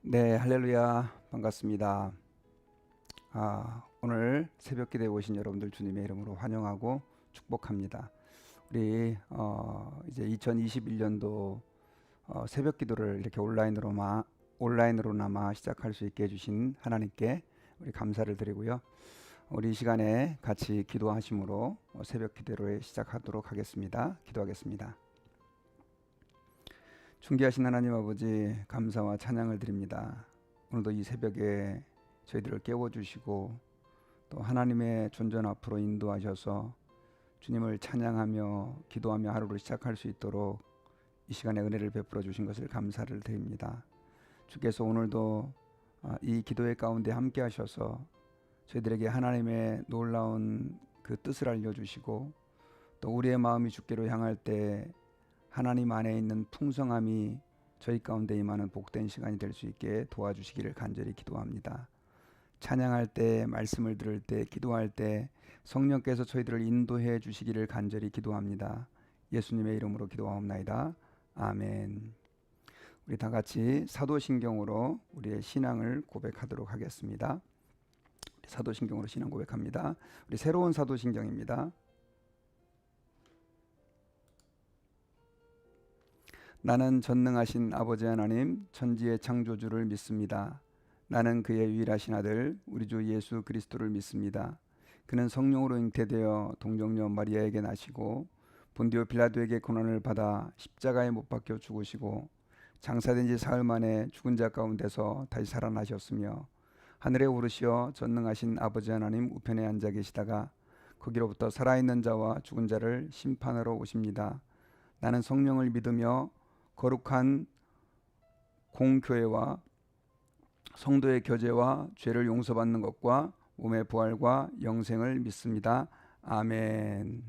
네, 할렐루야, 반갑습니다. 오늘 새벽 기도에 오신 여러분들 주님의 이름으로 환영하고 축복합니다. 우리 이제 2021년도 새벽 기도를 이렇게 온라인으로나마 시작할 수 있게 해주신 하나님께 우리 감사를 드리고요. 우리 이 시간에 같이 기도하심으로 새벽 기도를 시작하도록 하겠습니다. 기도하겠습니다. 존귀하신 하나님 아버지, 감사와 찬양을 드립니다. 오늘도 이 새벽에 저희들을 깨워주시고 또 하나님의 존전 앞으로 인도하셔서 주님을 찬양하며 기도하며 하루를 시작할 수 있도록 이 시간에 은혜를 베풀어 주신 것을 감사를 드립니다. 주께서 오늘도 이 기도의 가운데 함께 하셔서 저희들에게 하나님의 놀라운 그 뜻을 알려주시고 또 우리의 마음이 주께로 향할 때 하나님 안에 있는 풍성함이 저희 가운데 임하는 복된 시간이 될 수 있게 도와주시기를 간절히 기도합니다. 찬양할 때, 말씀을 들을 때, 기도할 때 성령께서 저희들을 인도해 주시기를 간절히 기도합니다. 예수님의 이름으로 기도하옵나이다. 아멘. 우리 다 같이 사도신경으로 우리의 신앙을 고백하도록 하겠습니다. 사도신경으로 신앙 고백합니다. 우리 새로운 사도신경입니다. 나는 전능하신 아버지 하나님 천지의 창조주를 믿습니다. 나는 그의 유일하신 아들 우리 주 예수 그리스도를 믿습니다. 그는 성령으로 잉태되어 동정녀 마리아에게 나시고 본디오 빌라도에게 고난을 받아 십자가에 못 박혀 죽으시고 장사된 지 사흘 만에 죽은 자 가운데서 다시 살아나셨으며 하늘에 오르시어 전능하신 아버지 하나님 우편에 앉아 계시다가 거기로부터 살아있는 자와 죽은 자를 심판하러 오십니다. 나는 성령을 믿으며 거룩한 공교회와 성도의 교제와 죄를 용서받는 것과 몸의 부활과 영생을 믿습니다. 아멘.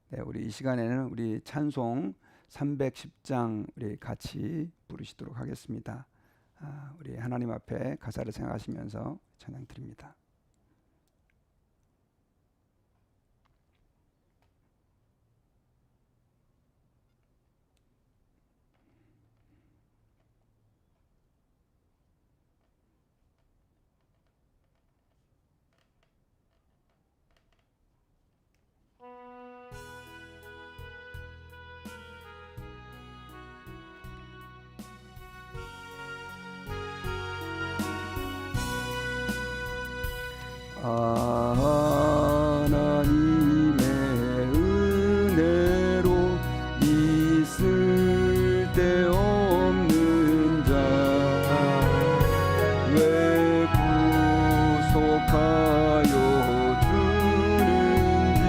네, 우리 이 시간에는 우리 찬송 310장 우리 같이 부르시도록 하겠습니다. 우리 하나님 앞에 가사를 생각하시면서 찬양 드립니다. 하나님의 은혜로 있을 데 없는 자 왜 구속하여 주는지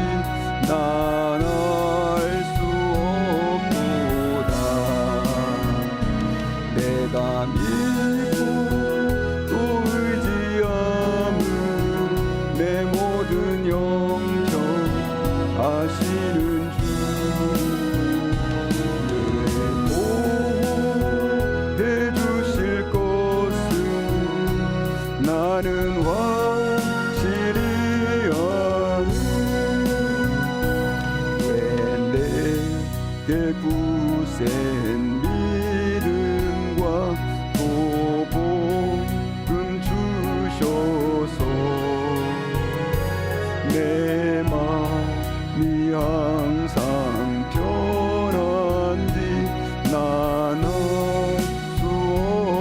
난 알 수 없도다. 내가 믿고 또 의지함은 내 모든 영적 아시는 주 보호해 주실 것은 나는 확실히 아네. 왜 내게 굳센 믿음과 도복음 주셔서 내 마음이 항상 편한지 난 알 수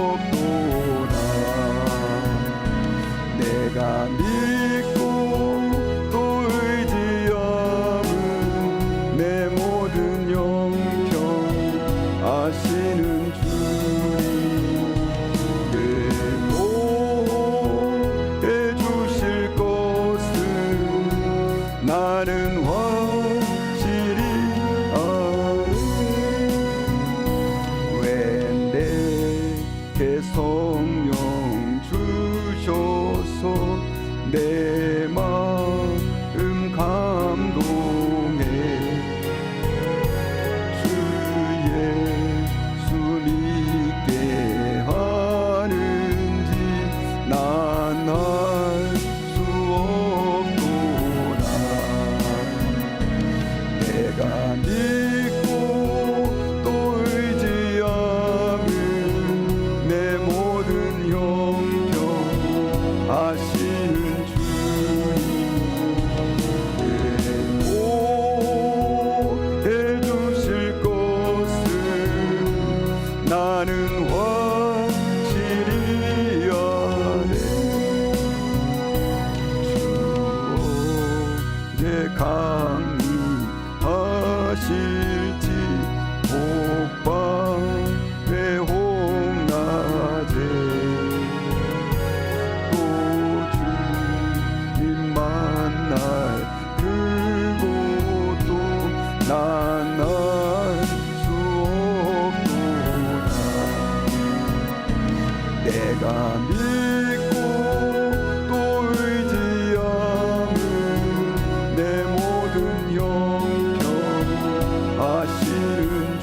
없도다. 내가 믿고 또 의지함은 내 모든 영적 아시는 주셔서 내 마음 감동해 주 예수 믿게 하는지 난 알 수 없도다. 내가 믿고 또 의지함은 내 모든 형편 아시는 주님 보호해 주실 것을 나는 확실히 아네. 주 언제 강림하실지 복방의 홍낮에 또 주님 만날 그곳도 난 알 수 없도다. 내가 믿고 또 의지함은 내 모든 형편 아시는 주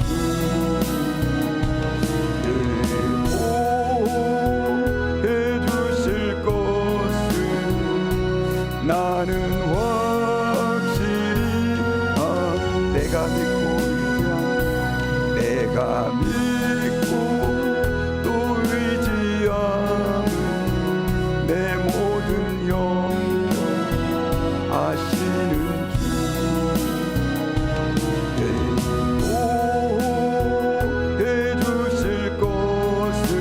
보호해 주실 것을 나는 확실히 내가 믿고 의지함 내가 믿고 또 의지함은 내 모든 형편 아시는 주 보호해 주실 것을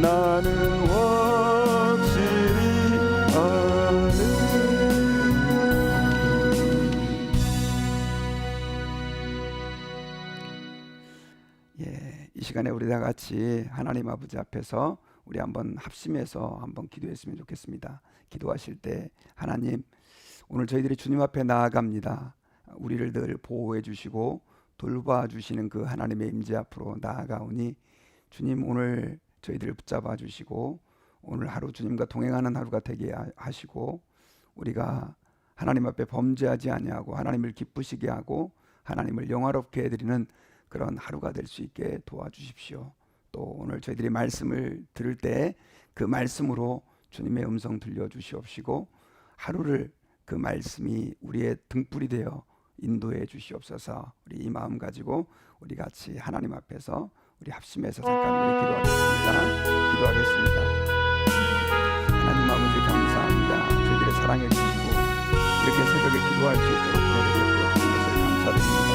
나는 확실히 아네. 이 시간에 우리 다 같이 하나님 아버지 앞에서 우리 한번 합심해서 한번 기도했으면 좋겠습니다. 기도하실 때 하나님, 오늘 저희들이 주님 앞에 나아갑니다. 우리를 늘 보호해 주시고 돌봐 주시는 그 하나님의 임재 앞으로 나아가오니 주님, 오늘 저희들을 붙잡아 주시고 오늘 하루 주님과 동행하는 하루가 되게 하시고 우리가 하나님 앞에 범죄하지 아니하고 하나님을 기쁘시게 하고 하나님을 영화롭게 해드리는 그런 하루가 될 수 있게 도와주십시오. 또 오늘 저희들이 말씀을 들을 때 그 말씀으로 주님의 음성 들려주시옵시고 하루를 그 말씀이 우리의 등불이 되어 인도해 주시옵소서. 우리 이 마음 가지고 우리 같이 하나님 앞에서 우리 합심해서 잠깐 우리 기도하겠습니다. 하나님 아버지 감사합니다. 저희들의 사랑해 주시고 이렇게 새벽에 기도할 수 있도록 은혜를 베풀어 주신 것을 감사드립니다.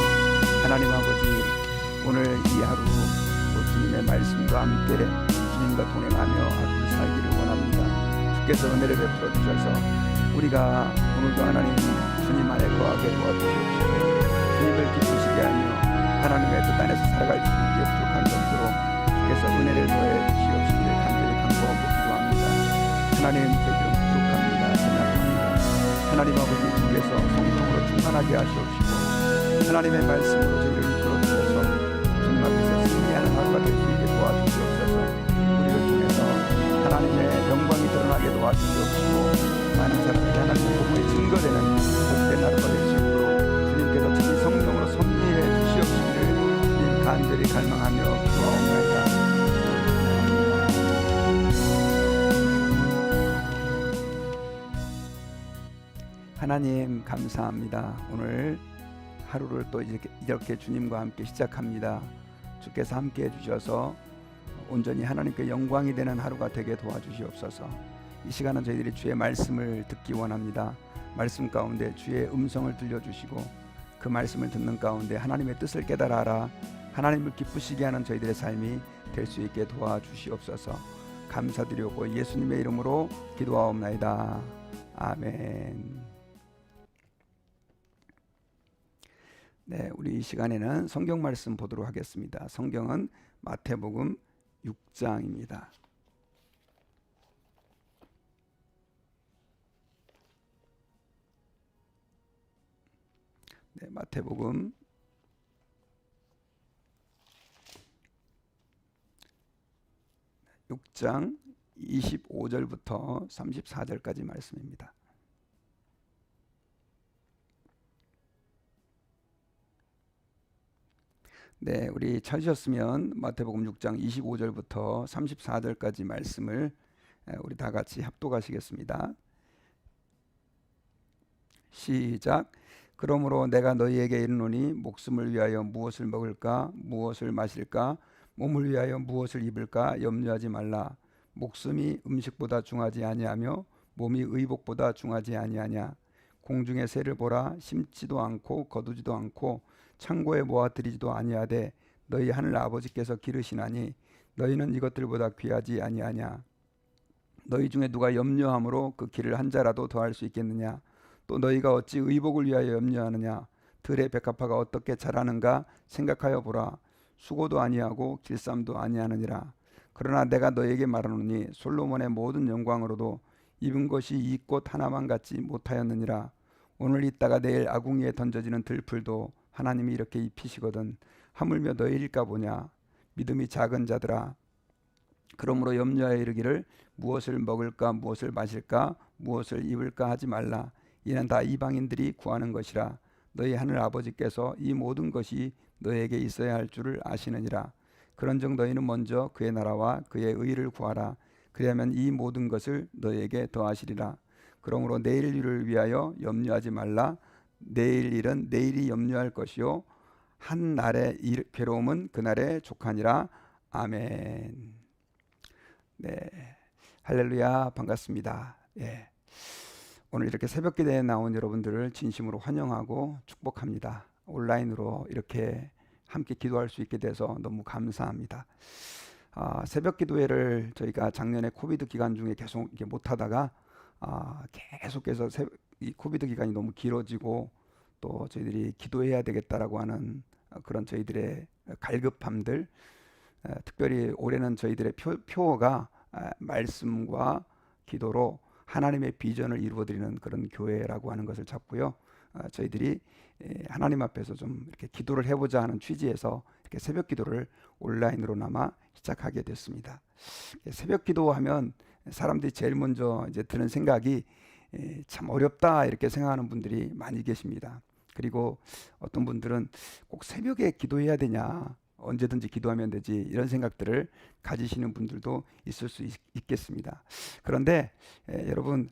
하나님 아버지, 오늘 이 하루 또 주님의 말씀과 함께 주님과 동행하며 하루를 살기를 원합니다. 주께서 은혜를 베풀어 주셔서 우리가 오늘도 하나님 주님 안에 거하게 도와주시옵시고 주님을 기쁘시게 하며 하나님의 뜻 안에서 살아갈 수 있게 부족한 점수로 주께서 은혜를 더해 주시옵시기를 간절히 간구하고 기도합니다. 하나님, 저희들은 부족합니다. 연약합니다. 하나님 아버지, 주께서 성령으로 충만하게 하시옵시고 하나님의 말씀으로 저희를 이끌어 주셔서 주님 앞에서 승리하는 하루가 될 수 있게 도와주시옵소서. 우리를 통해서 하나님의 영광이 드러나게 도와주시옵시고 많은 사람들이 하나님의 복음의 증거되는 복된 하루가 될 수 있도록 주님께서 특히 성령으로 섭리해 주시옵시기를 주님 간절히 갈망하며 기도하옵나이다. 하나님 감사합니다. 오늘 하루를 또 이렇게 주님과 함께 시작합니다. 주께서 함께 해주셔서 온전히 하나님께 영광이 되는 하루가 되게 도와주시옵소서. 이 시간은 저희들이 주의 말씀을 듣기 원합니다. 말씀 가운데 주의 음성을 들려주시고 그 말씀을 듣는 가운데 하나님의 뜻을 깨달아 알아 하나님을 기쁘시게 하는 저희들의 삶이 될 수 있게 도와주시옵소서. 감사드리고 예수님의 이름으로 기도하옵나이다. 아멘. 네, 우리 이 시간에는 성경 말씀 보도록 하겠습니다. 성경은 마태복음 6장입니다. 네, 마태복음 6장 25절부터 34절까지 말씀입니다. 네, 우리 찾으셨으면 마태복음 6장 25절부터 34절까지 말씀을 우리 다 같이 합독하시겠습니다. 시작. 그러므로 내가 너희에게 이르노니 목숨을 위하여 무엇을 먹을까 무엇을 마실까 몸을 위하여 무엇을 입을까 염려하지 말라. 목숨이 음식보다 중하지 아니하며 몸이 의복보다 중하지 아니하냐. 공중의 새를 보라. 심지도 않고 거두지도 않고 창고에 모아들이지도 아니하되 너희 하늘 아버지께서 기르시나니 너희는 이것들보다 귀하지 아니하냐. 너희 중에 누가 염려함으로 그 길을 한 자라도 더할 수 있겠느냐. 또 너희가 어찌 의복을 위하여 염려하느냐. 들의 백합화가 어떻게 자라는가 생각하여 보라. 수고도 아니하고 길쌈도 아니하느니라. 그러나 내가 너희에게 말하노니 솔로몬의 모든 영광으로도 입은 것이 이 꽃 하나만 같지 못하였느니라. 오늘 있다가 내일 아궁이에 던져지는 들풀도 하나님이 이렇게 입히시거든 하물며 너희일까 보냐. 믿음이 작은 자들아, 그러므로 염려하여 이르기를 무엇을 먹을까 무엇을 마실까 무엇을 입을까 하지 말라. 이는 다 이방인들이 구하는 것이라. 너희 하늘 아버지께서 이 모든 것이 너희에게 있어야 할 줄을 아시느니라. 그런즉 너희는 먼저 그의 나라와 그의 의를 구하라. 그리하면 이 모든 것을 너희에게 더하시리라. 그러므로 내일 일을 위하여 염려하지 말라. 내일 일은 내일이 염려할 것이요 한 날의 괴로움은 그날의 족하니라. 아멘. 네, 할렐루야. 반갑습니다. 예. 오늘 이렇게 새벽 기도에 나온 여러분들을 진심으로 환영하고 축복합니다. 온라인으로 이렇게 함께 기도할 수 있게 돼서 너무 감사합니다. 새벽 기도회를 저희가 작년에 코비드 기간 중에 계속 이렇게 못하다가 계속해서 이 코비드 기간이 너무 길어지고 또 저희들이 기도해야 되겠다라고 하는 그런 저희들의 갈급함들, 특별히 올해는 저희들의 표어가 말씀과 기도로 하나님의 비전을 이루어드리는 그런 교회라고 하는 것을 잡고요. 저희들이 하나님 앞에서 좀 이렇게 기도를 해보자 하는 취지에서 이렇게 새벽 기도를 온라인으로나마 시작하게 됐습니다. 새벽 기도하면 사람들이 제일 먼저 이제 드는 생각이 참 어렵다 이렇게 생각하는 분들이 많이 계십니다. 그리고 어떤 분들은 꼭 새벽에 기도해야 되냐, 언제든지 기도하면 되지, 이런 생각들을 가지시는 분들도 있을 수 있겠습니다. 그런데 여러분,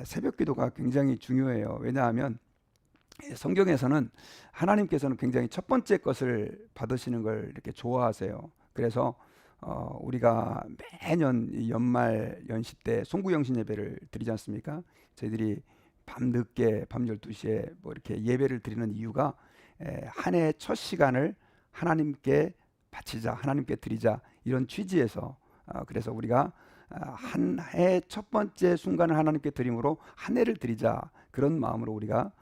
새벽 기도가 굉장히 중요해요. 왜냐하면 성경에서는 하나님께서는 굉장히 첫 번째 것을 받으시는 걸 이렇게 좋아하세요. 그래서 우리가 매년 연말 연시 때 송구영신 예배를 드리지 않습니까? 저희들이 밤늦게 밤 12시에 뭐 이렇게 예배를 드리는 이유가 한 해의 첫 시간을 하나님께 바치자, 하나님께 드리자, 이런 취지에서 그래서 우리가 한 해의 첫 번째 순간을 하나님께 드림으로 한 해를 드리자, 그런 마음으로 우리가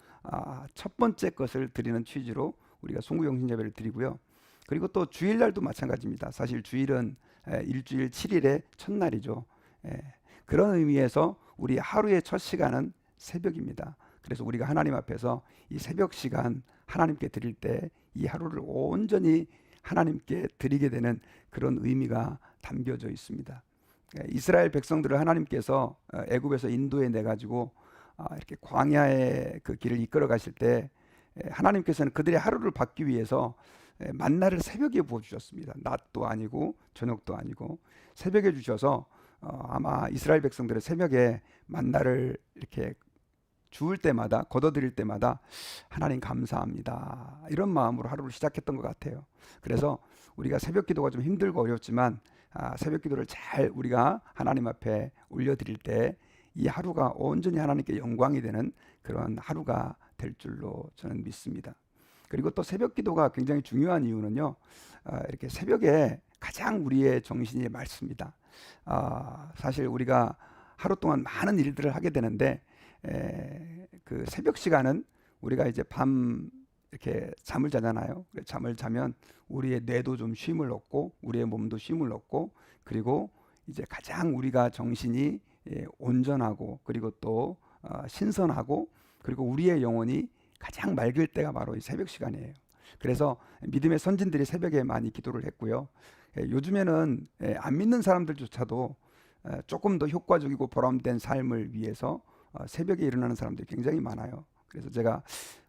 첫 번째 것을 드리는 취지로 우리가 송구영신 예배를 드리고요. 그리고 또 주일날도 마찬가지입니다. 사실 주일은 일주일 7일의 첫날이죠. 그런 의미에서 우리 하루의 첫 시간은 새벽입니다. 그래서 우리가 하나님 앞에서 이 새벽 시간 하나님께 드릴 때 이 하루를 온전히 하나님께 드리게 되는 그런 의미가 담겨져 있습니다. 이스라엘 백성들을 하나님께서 애굽에서 인도해 내 가지고 이렇게 광야의 그 길을 이끌어 가실 때 하나님께서는 그들의 하루를 받기 위해서 만나를 새벽에 부어 주셨습니다. 낮도 아니고 저녁도 아니고 새벽에 주셔서 아마 이스라엘 백성들의 새벽에 만나를 이렇게 주울 때마다, 걷어들일 때마다 하나님 감사합니다, 이런 마음으로 하루를 시작했던 것 같아요. 그래서 우리가 새벽 기도가 좀 힘들고 어렵지만 새벽 기도를 잘 우리가 하나님 앞에 올려드릴 때 이 하루가 온전히 하나님께 영광이 되는 그런 하루가 될 줄로 저는 믿습니다. 그리고 또 새벽 기도가 굉장히 중요한 이유는요, 이렇게 새벽에 가장 우리의 정신이 맑습니다. 사실 우리가 하루 동안 많은 일들을 하게 되는데 그 새벽 시간은 우리가 이제 밤 이렇게 잠을 자잖아요. 잠을 자면 우리의 뇌도 좀 쉼을 얻고 우리의 몸도 쉼을 얻고, 그리고 이제 가장 우리가 정신이 온전하고 그리고 또 신선하고 그리고 우리의 영혼이 가장 맑을 때가 바로 이 새벽 시간이에요. 그래서 믿음의 선진들이 새벽에 많이 기도를 했고요. 요즘에는 안 믿는 사람들조차도 조금 더 효과적이고 보람된 삶을 위해서 새벽에 일어나는 사람들이 굉장히 많아요. 그래서 제가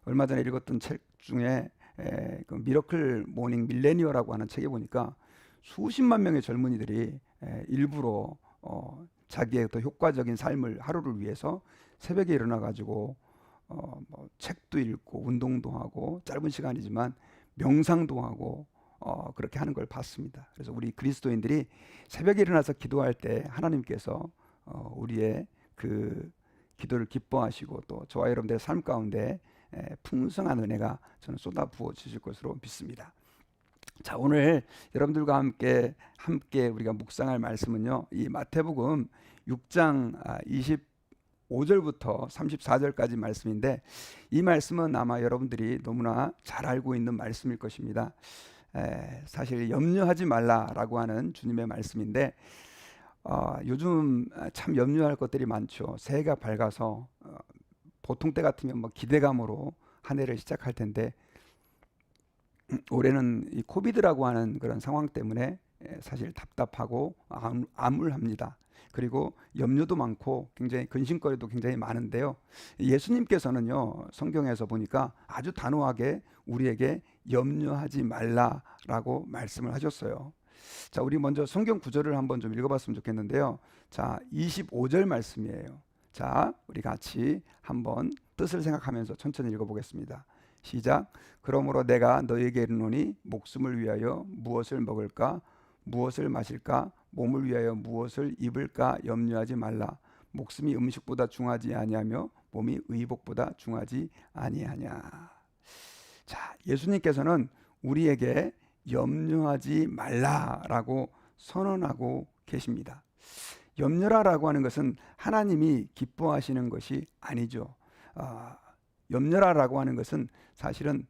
얼마 전에 읽었던 책 중에 그 미러클 모닝 밀레니어라고 하는 책에 보니까 수십만 명의 젊은이들이 일부러 자기의 더 효과적인 삶을 하루를 위해서 새벽에 일어나 가지고 뭐 책도 읽고 운동도 하고 짧은 시간이지만 명상도 하고 그렇게 하는 걸 봤습니다. 그래서 우리 그리스도인들이 새벽에 일어나서 기도할 때 하나님께서 우리의 그 기도를 기뻐하시고 또 저와 여러분들의 삶 가운데 풍성한 은혜가 저는 쏟아 부어 주실 것으로 믿습니다. 자, 오늘 여러분들과 함께 우리가 묵상할 말씀은요, 이 마태복음 6장 25절부터 34절까지 말씀인데, 이 말씀은 아마 여러분들이 너무나 잘 알고 있는 말씀일 것입니다. 사실 염려하지 말라라고 하는 주님의 말씀인데, 요즘 참 염려할 것들이 많죠. 새해가 밝아서 보통 때 같으면 뭐 기대감으로 한 해를 시작할 텐데, 올해는 이 코비드라고 하는 그런 상황 때문에 사실 답답하고 암울합니다. 그리고 염려도 많고 굉장히 근심거리도 굉장히 많은데요. 예수님께서는요, 성경에서 보니까 아주 단호하게 우리에게 염려하지 말라라고 말씀을 하셨어요. 자, 우리 먼저 성경 구절을 한번 좀 읽어봤으면 좋겠는데요. 자, 25절 말씀이에요. 자, 우리 같이 한번 뜻을 생각하면서 천천히 읽어보겠습니다. 시작. 그러므로 내가 너에게 이르노니 목숨을 위하여 무엇을 먹을까, 무엇을 마실까, 몸을 위하여 무엇을 입을까 염려하지 말라. 목숨이 음식보다 중하지 아니하며 몸이 의복보다 중하지 아니하냐. 자, 예수님께서는 우리에게 염려하지 말라라고 선언하고 계십니다. 염려라라고 하는 것은 하나님이 기뻐하시는 것이 아니죠. 염려라라고 하는 것은 사실은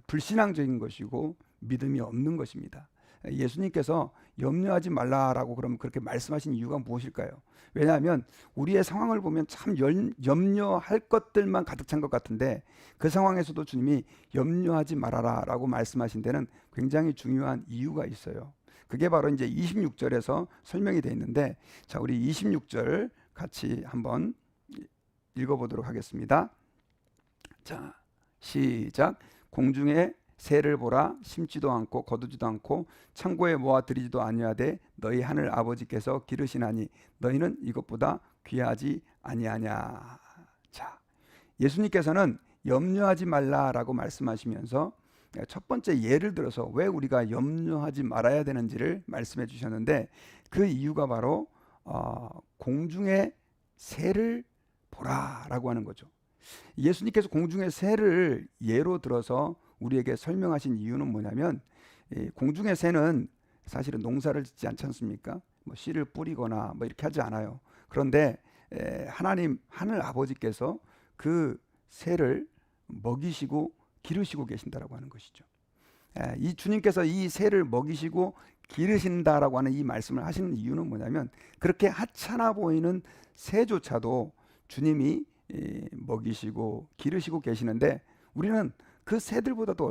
불신앙적인 것이고 믿음이 없는 것입니다. 예수님께서 염려하지 말라라고 그렇게 말씀하신 이유가 무엇일까요? 왜냐하면 우리의 상황을 보면 참 염려할 것들만 가득 찬 것 같은데, 그 상황에서도 주님이 염려하지 말아라라고 말씀하신 데는 굉장히 중요한 이유가 있어요. 그게 바로 이제 26절에서 설명이 되어 있는데, 자, 우리 26절 같이 한번 읽어보도록 하겠습니다. 자, 시작. 공중에 새를 보라. 심지도 않고 거두지도 않고 창고에 모아 들이지도 아니하되 너희 하늘 아버지께서 기르시나니 너희는 이것보다 귀하지 아니하냐. 자, 예수님께서는 염려하지 말라라고 말씀하시면서 첫 번째 예를 들어서 왜 우리가 염려하지 말아야 되는지를 말씀해 주셨는데, 그 이유가 바로 공중의 새를 보라라고 하는 거죠. 예수님께서 공중의 새를 예로 들어서 우리에게 설명하신 이유는 뭐냐면, 공중의 새는 사실은 농사를 짓지 않지 않습니까? 뭐 씨를 뿌리거나 뭐 이렇게 하지 않아요. 그런데 하나님 하늘 아버지께서 그 새를 먹이시고 기르시고 계신다라고 하는 것이죠. 이 주님께서 이 새를 먹이시고 기르신다라고 하는 이 말씀을 하시는 이유는 뭐냐면, 그렇게 하찮아 보이는 새조차도 주님이 먹이시고 기르시고 계시는데, 우리는 그 새들보다도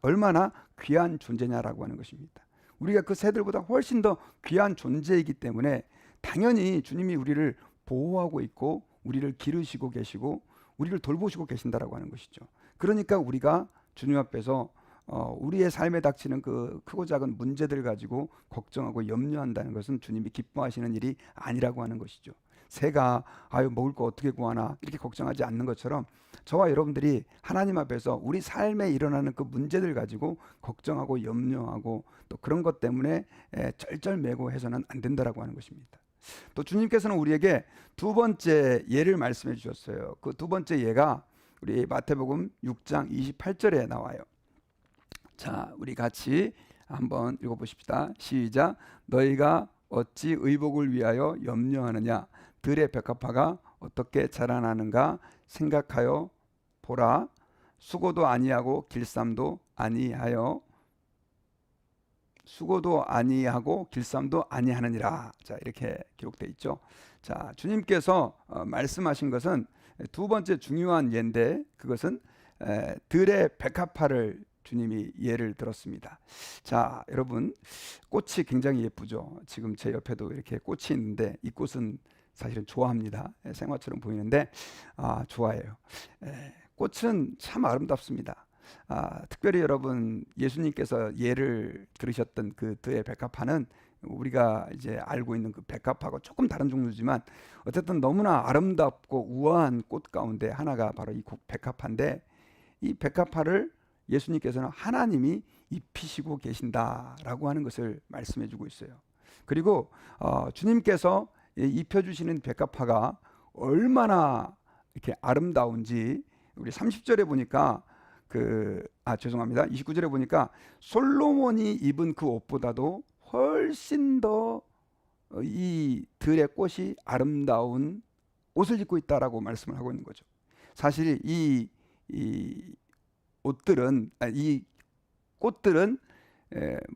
얼마나 귀한 존재냐라고 하는 것입니다. 우리가 그 새들보다 훨씬 더 귀한 존재이기 때문에 당연히 주님이 우리를 보호하고 있고 우리를 기르시고 계시고 우리를 돌보시고 계신다라고 하는 것이죠. 그러니까 우리가 주님 앞에서 우리의 삶에 닥치는 그 크고 작은 문제들 가지고 걱정하고 염려한다는 것은 주님이 기뻐하시는 일이 아니라고 하는 것이죠. 새가 먹을 거 어떻게 구하나 이렇게 걱정하지 않는 것처럼, 저와 여러분들이 하나님 앞에서 우리 삶에 일어나는 그 문제들 가지고 걱정하고 염려하고 또 그런 것 때문에 쩔쩔매고 해서는 안 된다라고 하는 것입니다. 또 주님께서는 우리에게 두 번째 예를 말씀해 주셨어요. 그 두 번째 예가 우리 마태복음 6장 28절에 나와요. 자, 우리 같이 한번 읽어보십시다. 시작. 너희가 어찌 의복을 위하여 염려하느냐. 들의 벽화가 어떻게 자라나는가 생각하여 보라. 수고도 아니하고 길쌈도 아니하고 길쌈도 아니하느니라. 자, 이렇게 기록되어 있죠. 자, 주님께서 말씀하신 것은 두 번째 중요한 예인데, 그것은 들의 백합화를 주님이 예를 들었습니다. 자, 여러분, 꽃이 굉장히 예쁘죠. 지금 제 옆에도 이렇게 꽃이 있는데 이 꽃은 사실은 좋아합니다. 생화처럼 보이는데 좋아해요. 꽃은 참 아름답습니다. 특별히 여러분, 예수님께서 예를 들으셨던 그 들의 백합화는 우리가 이제 알고 있는 그 백합화하고 조금 다른 종류지만 어쨌든 너무나 아름답고 우아한 꽃 가운데 하나가 바로 이 백합화인데, 이 백합화를 예수님께서는 하나님이 입히시고 계신다라고 하는 것을 말씀해 주고 있어요. 그리고 주님께서 입혀주시는 백합화가 얼마나 이렇게 아름다운지 우리 30절에 보니까 죄송합니다. 29절에 보니까 솔로몬이 입은 그 옷보다도 훨씬 더 이 들의 꽃이 아름다운 옷을 입고 있다라고 말씀을 하고 있는 거죠. 사실 이 옷들은 이 꽃들은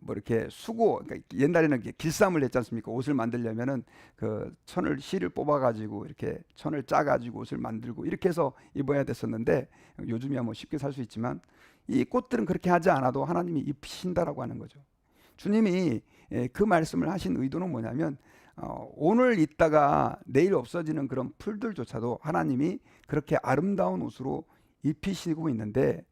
뭐 이렇게 수고, 그러니까 옛날에는 길쌈을 했지 않습니까? 옷을 만들려면은 그 실을 뽑아가지고 이렇게 천을 짜가지고 옷을 만들고 이렇게 해서 입어야 됐었는데, 요즘이야 뭐 쉽게 살 수 있지만 이 꽃들은 그렇게 하지 않아도 하나님이 입히신다라고 하는 거죠. 주님이 그 말씀을 하신 의도는 뭐냐면 오늘 있다가 내일 없어지는 그런 풀들조차도 하나님이 그렇게 아름다운 옷으로 입히시고 있는데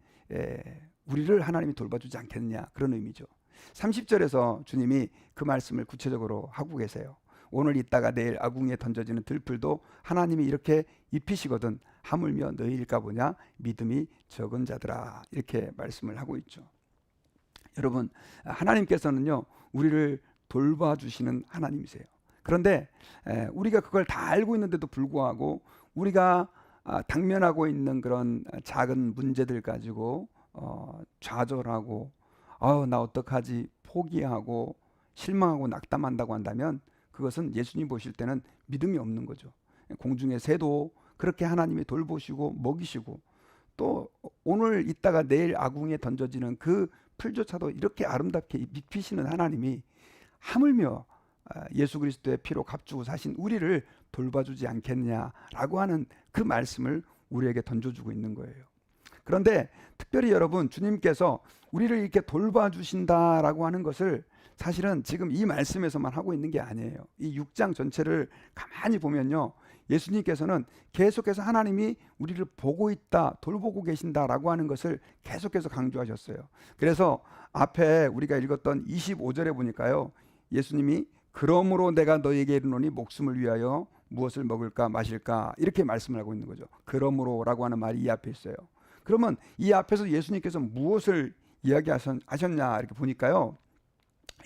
우리를 하나님이 돌봐주지 않겠느냐, 그런 의미죠. 30절에서 주님이 그 말씀을 구체적으로 하고 계세요. 오늘 있다가 내일 아궁이에 던져지는 들풀도 하나님이 이렇게 입히시거든 하물며 너희일까 보냐 믿음이 적은 자들아, 이렇게 말씀을 하고 있죠. 여러분, 하나님께서는요 우리를 돌봐주시는 하나님이세요. 그런데 우리가 그걸 다 알고 있는데도 불구하고 우리가 당면하고 있는 그런 작은 문제들 가지고 좌절하고 나 어떡하지 포기하고 실망하고 낙담한다고 한다면 그것은 예수님 보실 때는 믿음이 없는 거죠. 공중의 새도 그렇게 하나님이 돌보시고 먹이시고, 또 오늘 있다가 내일 아궁이에 던져지는 그 풀조차도 이렇게 아름답게 입히시는 하나님이 하물며 예수 그리스도의 피로 값주고 사신 우리를 돌봐주지 않겠냐라고 하는 그 말씀을 우리에게 던져주고 있는 거예요. 그런데 특별히 여러분, 주님께서 우리를 이렇게 돌봐주신다라고 하는 것을 사실은 지금 이 말씀에서만 하고 있는 게 아니에요. 이 6장 전체를 가만히 보면요, 예수님께서는 계속해서 하나님이 우리를 보고 있다, 돌보고 계신다라고 하는 것을 계속해서 강조하셨어요. 그래서 앞에 우리가 읽었던 25절에 보니까요, 예수님이 그러므로 내가 너희에게 이르노니 목숨을 위하여 무엇을 먹을까 마실까, 이렇게 말씀을 하고 있는 거죠. 그러므로라고 하는 말이 이 앞에 있어요. 그러면 이 앞에서 예수님께서 무엇을 이야기하셨냐 이렇게 보니까요,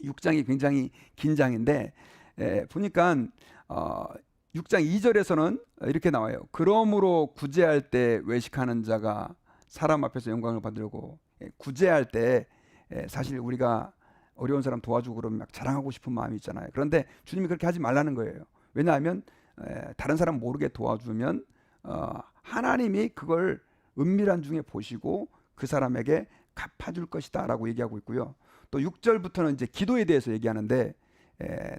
6장이 굉장히 긴 장인데 보니까 6장 2절에서는 이렇게 나와요. 그러므로 구제할 때 외식하는 자가 사람 앞에서 영광을 받으려고. 구제할 때 사실 우리가 어려운 사람 도와주고 그러면 막 자랑하고 싶은 마음이 있잖아요. 그런데 주님이 그렇게 하지 말라는 거예요. 왜냐하면 다른 사람 모르게 도와주면 하나님이 그걸 은밀한 중에 보시고 그 사람에게 갚아줄 것이다 라고 얘기하고 있고요. 또 6절부터는 이제 기도에 대해서 얘기하는데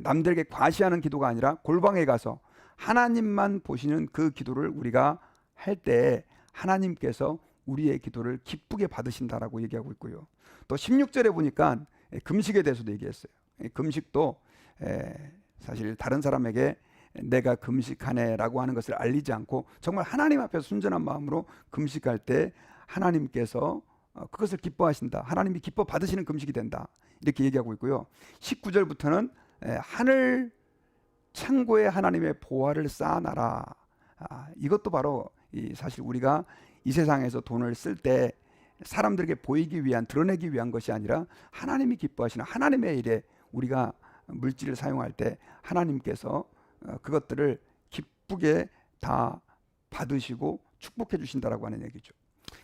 남들에게 과시하는 기도가 아니라 골방에 가서 하나님만 보시는 그 기도를 우리가 할 때 하나님께서 우리의 기도를 기쁘게 받으신다라고 얘기하고 있고요. 또 16절에 보니까 금식에 대해서도 얘기했어요. 금식도 사실 다른 사람에게 내가 금식하네라고 하는 것을 알리지 않고 정말 하나님 앞에서 순전한 마음으로 금식할 때 하나님께서 그것을 기뻐하신다, 하나님이 기뻐 받으시는 금식이 된다, 이렇게 얘기하고 있고요. 19절부터는 하늘 창고에 하나님의 보화를 쌓아놔라. 이것도 바로 사실 우리가 이 세상에서 돈을 쓸 때 사람들에게 보이기 위한, 드러내기 위한 것이 아니라 하나님이 기뻐하시는 하나님의 일에 우리가 물질을 사용할 때 하나님께서 그것들을 기쁘게 다 받으시고 축복해 주신다라고 하는 얘기죠.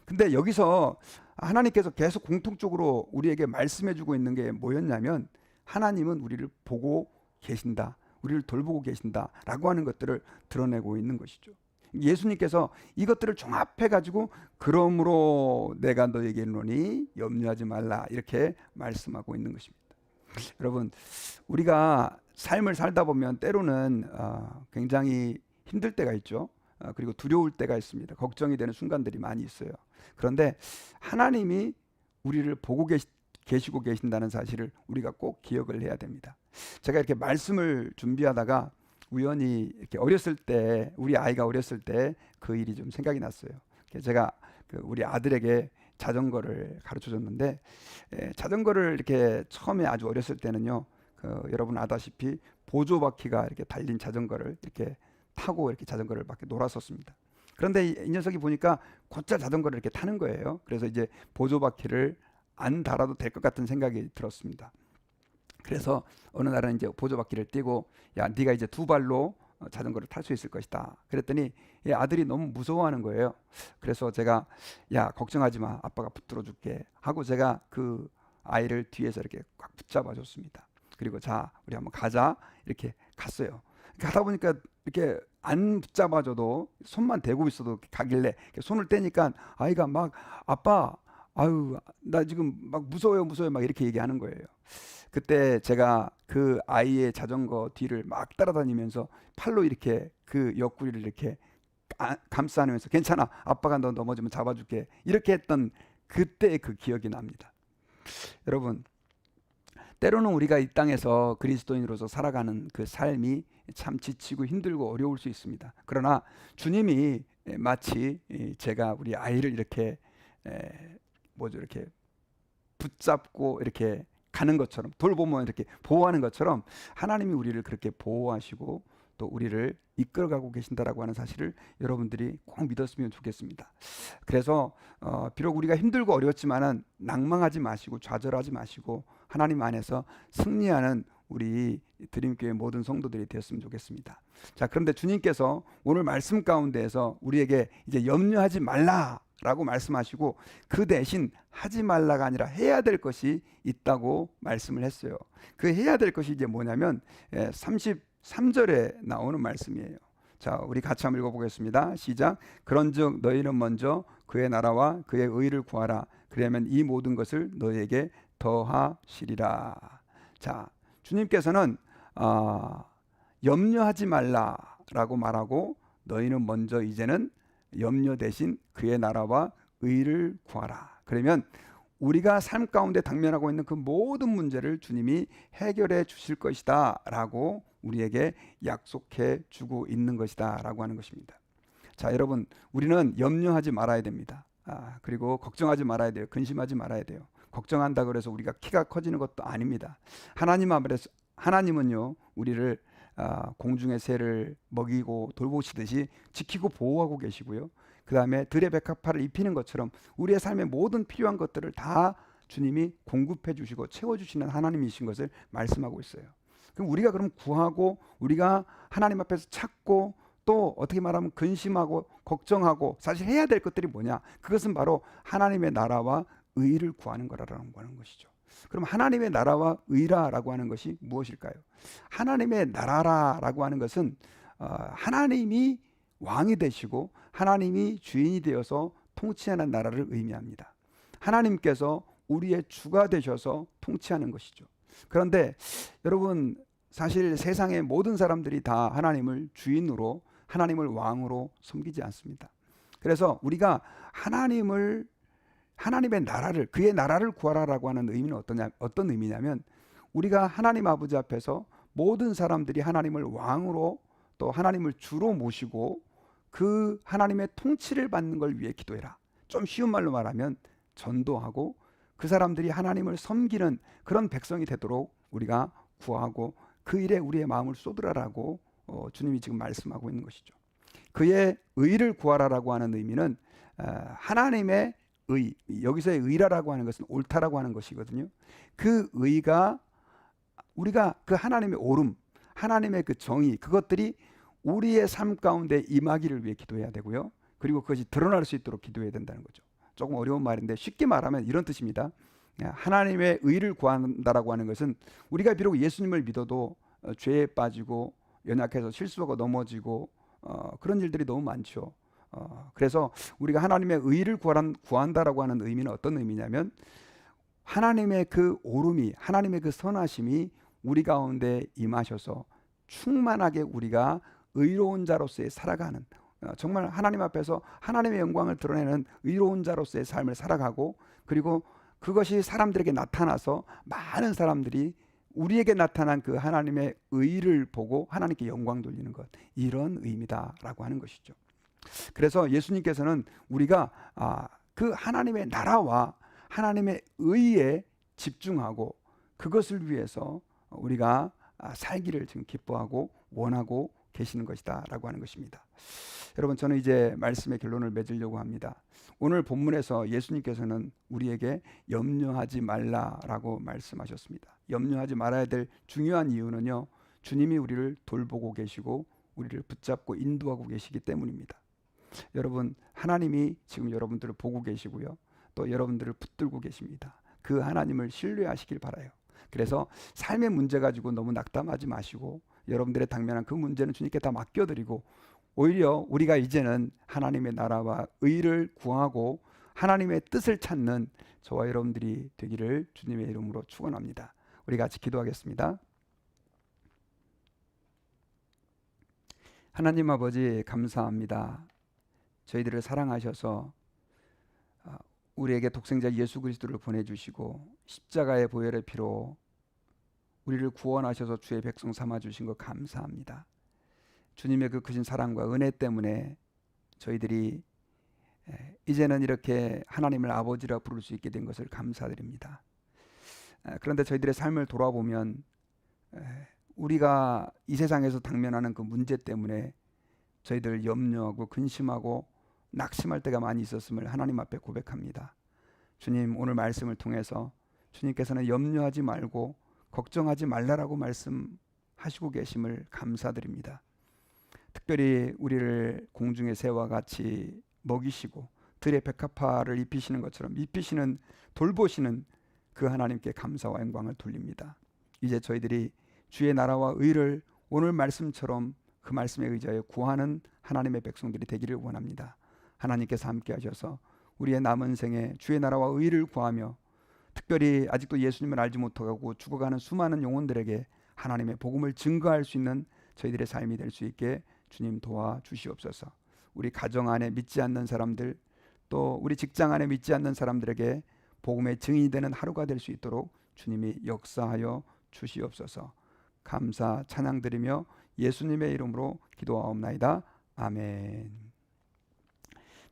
근데 여기서 하나님께서 계속 공통적으로 우리에게 말씀해 주고 있는 게 뭐였냐면, 하나님은 우리를 보고 계신다, 우리를 돌보고 계신다라고 하는 것들을 드러내고 있는 것이죠. 예수님께서 이것들을 종합해 가지고 그러므로 내가 너에게 이르노니 염려하지 말라, 이렇게 말씀하고 있는 것입니다. 여러분, 우리가 삶을 살다 보면 때로는 굉장히 힘들 때가 있죠. 그리고 두려울 때가 있습니다. 걱정이 되는 순간들이 많이 있어요. 그런데 하나님이 우리를 보고 계시고 계신다는 사실을 우리가 꼭 기억을 해야 됩니다. 제가 이렇게 말씀을 준비하다가 우연히 이렇게 어렸을 때, 우리 아이가 어렸을 때 그 일이 좀 생각이 났어요. 제가 우리 아들에게 자전거를 가르쳐 줬는데, 자전거를 이렇게 처음에 아주 어렸을 때는요, 여러분 아다시피 보조바퀴가 이렇게 달린 자전거를 이렇게 타고 이렇게 자전거를 밖에 놀았었습니다. 그런데 이 녀석이 보니까 곧잘 자전거를 이렇게 타는 거예요. 그래서 이제 보조바퀴를 안 달아도 될 것 같은 생각이 들었습니다. 그래서 어느 날은 이제 보조바퀴를 띄고, 야, 네가 이제 두 발로 자전거를 탈 수 있을 것이다. 그랬더니 아들이 너무 무서워하는 거예요. 그래서 제가, 야, 걱정하지 마, 아빠가 붙들어 줄게 하고 제가 그 아이를 뒤에서 이렇게 꽉 붙잡아 줬습니다. 그리고 자, 우리 한번 가자, 이렇게 갔어요. 가다 보니까 이렇게 안 붙잡아줘도 손만 대고 있어도 가길래 손을 떼니까 아이가 막, 아빠, 아유, 나 지금 막 무서워요 막 이렇게 얘기하는 거예요. 그때 제가 그 아이의 자전거 뒤를 막 따라다니면서 팔로 이렇게 그 옆구리를 이렇게 감싸 안으면서, 괜찮아, 아빠가 너 넘어지면 잡아줄게, 이렇게 했던 그때의 그 기억이 납니다. 여러분, 때로는 우리가 이 땅에서 그리스도인으로서 살아가는 그 삶이 참 지치고 힘들고 어려울 수 있습니다. 그러나 주님이 마치 제가 우리 아이를 이렇게 이렇게 붙잡고 이렇게 가는 것처럼, 돌보면 이렇게 보호하는 것처럼 하나님이 우리를 그렇게 보호하시고 또 우리를 이끌어가고 계신다라고 하는 사실을 여러분들이 꼭 믿었으면 좋겠습니다. 그래서 비록 우리가 힘들고 어렵지만은 낭망하지 마시고 좌절하지 마시고 하나님 안에서 승리하는 우리 드림교회 모든 성도들이 되었으면 좋겠습니다. 자, 그런데 주님께서 오늘 말씀 가운데에서 우리에게 이제 염려하지 말라라고 말씀하시고, 그 대신 하지 말라가 아니라 해야 될 것이 있다고 말씀을 했어요. 그 해야 될 것이 이제 뭐냐면 33절에 나오는 말씀이에요. 자, 우리 같이 한번 읽어보겠습니다. 시작. 그런즉 너희는 먼저 그의 나라와 그의 의를 구하라. 그러면 이 모든 것을 너희에게 더하시리라. 자, 주님께서는 염려하지 말라라고 말하고, 너희는 먼저 이제는 염려 대신 그의 나라와 의를 구하라. 그러면 우리가 삶 가운데 당면하고 있는 그 모든 문제를 주님이 해결해 주실 것이다 라고 우리에게 약속해 주고 있는 것이다 라고 하는 것입니다. 자, 여러분, 우리는 염려하지 말아야 됩니다. 그리고 걱정하지 말아야 돼요. 근심하지 말아야 돼요. 걱정한다 그래서 우리가 키가 커지는 것도 아닙니다. 하나님은요, 우리를 공중의 새를 먹이고 돌보시듯이 지키고 보호하고 계시고요, 그 다음에 들의 백합화를 입히는 것처럼 우리의 삶의 모든 필요한 것들을 다 주님이 공급해 주시고 채워주시는 하나님이신 것을 말씀하고 있어요. 그럼 우리가 그럼 구하고 우리가 하나님 앞에서 찾고 또 어떻게 말하면 근심하고 걱정하고 사실 해야 될 것들이 뭐냐? 그것은 바로 하나님의 나라와 의를 구하는 거라는 것이죠. 그럼 하나님의 나라와 의라라고 하는 것이 무엇일까요? 하나님의 나라라고 하는 것은 하나님이 왕이 되시고 하나님이 주인이 되어서 통치하는 나라를 의미합니다. 하나님께서 우리의 주가 되셔서 통치하는 것이죠. 그런데 여러분, 사실 세상의 모든 사람들이 다 하나님을 주인으로, 하나님을 왕으로 섬기지 않습니다. 그래서 우리가 하나님의 나라를, 그의 나라를 구하라라고 하는 의미는 어떤 의미냐면, 우리가 하나님 아버지 앞에서 모든 사람들이 하나님을 왕으로 또 하나님을 주로 모시고 그 하나님의 통치를 받는 걸 위해 기도해라. 좀 쉬운 말로 말하면 전도하고 그 사람들이 하나님을 섬기는 그런 백성이 되도록 우리가 구하고 그 일에 우리의 마음을 쏟으라라고 주님이 지금 말씀하고 있는 것이죠. 그의 의를 구하라라고 하는 의미는 하나님의 의, 여기서의 의라라고 하는 것은 옳다라고 하는 것이거든요. 그 의가 우리가 그 하나님의 옳음, 하나님의 그 정의, 그것들이 우리의 삶 가운데 임하기를 위해 기도해야 되고요. 그리고 그것이 드러날 수 있도록 기도해야 된다는 거죠. 조금 어려운 말인데 쉽게 말하면 이런 뜻입니다. 하나님의 의를 구한다라고 하는 것은 우리가 비록 예수님을 믿어도 죄에 빠지고 연약해서 실수하고 넘어지고 그런 일들이 너무 많죠. 그래서 우리가 하나님의 의를 구한다라고 하는 의미는 어떤 의미냐면, 하나님의 그 옳음이, 하나님의 그 선하심이 우리 가운데 임하셔서 충만하게 우리가 의로운 자로서의 살아가는, 정말 하나님 앞에서 하나님의 영광을 드러내는 의로운 자로서의 삶을 살아가고, 그리고 그것이 사람들에게 나타나서 많은 사람들이 우리에게 나타난 그 하나님의 의를 보고 하나님께 영광 돌리는 것, 이런 의미다라고 하는 것이죠. 그래서 예수님께서는 우리가 그 하나님의 나라와 하나님의 의에 집중하고 그것을 위해서 우리가 살기를 지금 기뻐하고 원하고 계시는 것이다 라고 하는 것입니다. 여러분, 저는 이제 말씀의 결론을 맺으려고 합니다. 오늘 본문에서 예수님께서는 우리에게 염려하지 말라라고 말씀하셨습니다. 염려하지 말아야 될 중요한 이유는요, 주님이 우리를 돌보고 계시고 우리를 붙잡고 인도하고 계시기 때문입니다. 여러분, 하나님이 지금 여러분들을 보고 계시고요, 또 여러분들을 붙들고 계십니다. 그 하나님을 신뢰하시길 바라요. 그래서 삶의 문제 가지고 너무 낙담하지 마시고 여러분들의 당면한 그 문제는 주님께 다 맡겨드리고, 오히려 우리가 이제는 하나님의 나라와 의를 구하고 하나님의 뜻을 찾는 저와 여러분들이 되기를 주님의 이름으로 축원합니다. 우리 같이 기도하겠습니다. 하나님 아버지, 감사합니다. 저희들을 사랑하셔서 우리에게 독생자 예수 그리스도를 보내주시고 십자가의 보혈의 피로 우리를 구원하셔서 주의 백성 삼아주신 것 감사합니다. 주님의 그 크신 사랑과 은혜 때문에 저희들이 이제는 이렇게 하나님을 아버지라 부를 수 있게 된 것을 감사드립니다. 그런데 저희들의 삶을 돌아보면 우리가 이 세상에서 당면하는 그 문제 때문에 저희들 염려하고 근심하고 낙심할 때가 많이 있었음을 하나님 앞에 고백합니다. 주님, 오늘 말씀을 통해서 주님께서는 염려하지 말고 걱정하지 말라라고 말씀하시고 계심을 감사드립니다. 특별히 우리를 공중의 새와 같이 먹이시고 들의 백합화를 입히시는 것처럼 입히시는, 돌보시는 그 하나님께 감사와 영광을 돌립니다. 이제 저희들이 주의 나라와 의를 오늘 말씀처럼 그 말씀에 의지하여 구하는 하나님의 백성들이 되기를 원합니다. 하나님께서 함께 하셔서 우리의 남은 생에 주의 나라와 의를 구하며 특별히 아직도 예수님을 알지 못하고 죽어가는 수많은 영혼들에게 하나님의 복음을 증거할 수 있는 저희들의 삶이 될 수 있게 주님 도와주시옵소서. 우리 가정 안에 믿지 않는 사람들, 또 우리 직장 안에 믿지 않는 사람들에게 복음의 증인이 되는 하루가 될 수 있도록 주님이 역사하여 주시옵소서. 감사 찬양 드리며 예수님의 이름으로 기도하옵나이다. 아멘.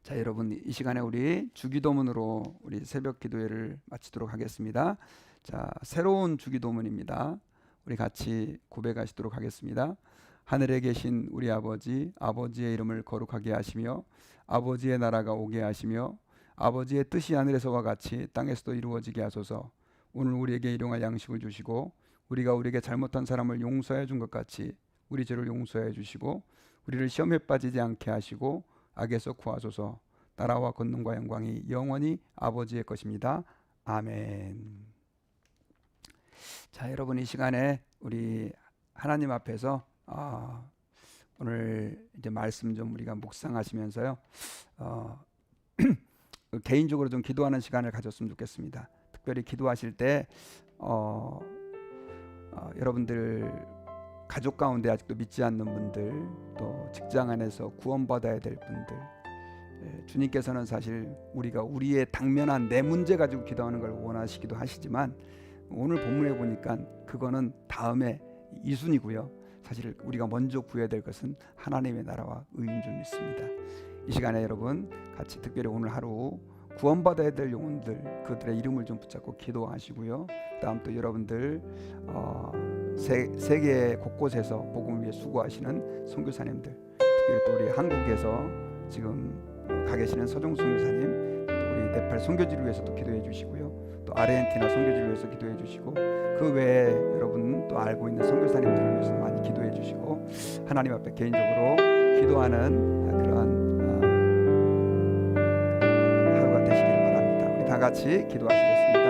자, 여러분, 이 시간에 우리 주기도문으로 우리 새벽 기도회를 마치도록 하겠습니다. 자, 새로운 주기도문입니다. 우리 같이 고백하시도록 하겠습니다. 하늘에 계신 우리 아버지, 아버지의 이름을 거룩하게 하시며 아버지의 나라가 오게 하시며 아버지의 뜻이 하늘에서와 같이 땅에서도 이루어지게 하소서. 오늘 우리에게 일용할 양식을 주시고 우리가 우리에게 잘못한 사람을 용서해 준 것 같이 우리 죄를 용서해 주시고 우리를 시험에 빠지지 않게 하시고 악에서 구하소서. 나라와 권능과 영광이 영원히 아버지의 것입니다. 아멘. 자, 여러분, 이 시간에 우리 하나님 앞에서 오늘 이제 말씀 좀 우리가 묵상하시면서요, 개인적으로 좀 기도하는 시간을 가졌으면 좋겠습니다. 특별히 기도하실 때 여러분들 가족 가운데 아직도 믿지 않는 분들, 또 직장 안에서 구원받아야 될 분들, 주님께서는 사실 우리가 우리의 당면한 내 문제 가지고 기도하는 걸 원하시기도 하시지만 오늘 본문에 보니까 그거는 다음에 2순위고요. 사실 우리가 먼저 구해야 될 것은 하나님의 나라와 의인 줄 믿습니다. 이 시간에 여러분 같이 특별히 오늘 하루 구원받아야 될 영혼들, 그들의 이름을 좀 붙잡고 기도하시고요. 다음 또 여러분들 세계 곳곳에서 복음을 위해 수고하시는 선교사님들, 특별히 또 우리 한국에서 지금 가 계시는 서종 선교사님, 또 우리 네팔 선교지를 위해서도 기도해 주시고요. 또 아르헨티나 선교지를 위해서 기도해 주시고, 그 외에 여러분 또 알고 있는 선교사님들을 위해서 많이 기도해 주시고, 하나님 앞에 개인적으로 기도하는 그러한 하루가 되시길 바랍니다. 우리 다 같이 기도하시겠습니다.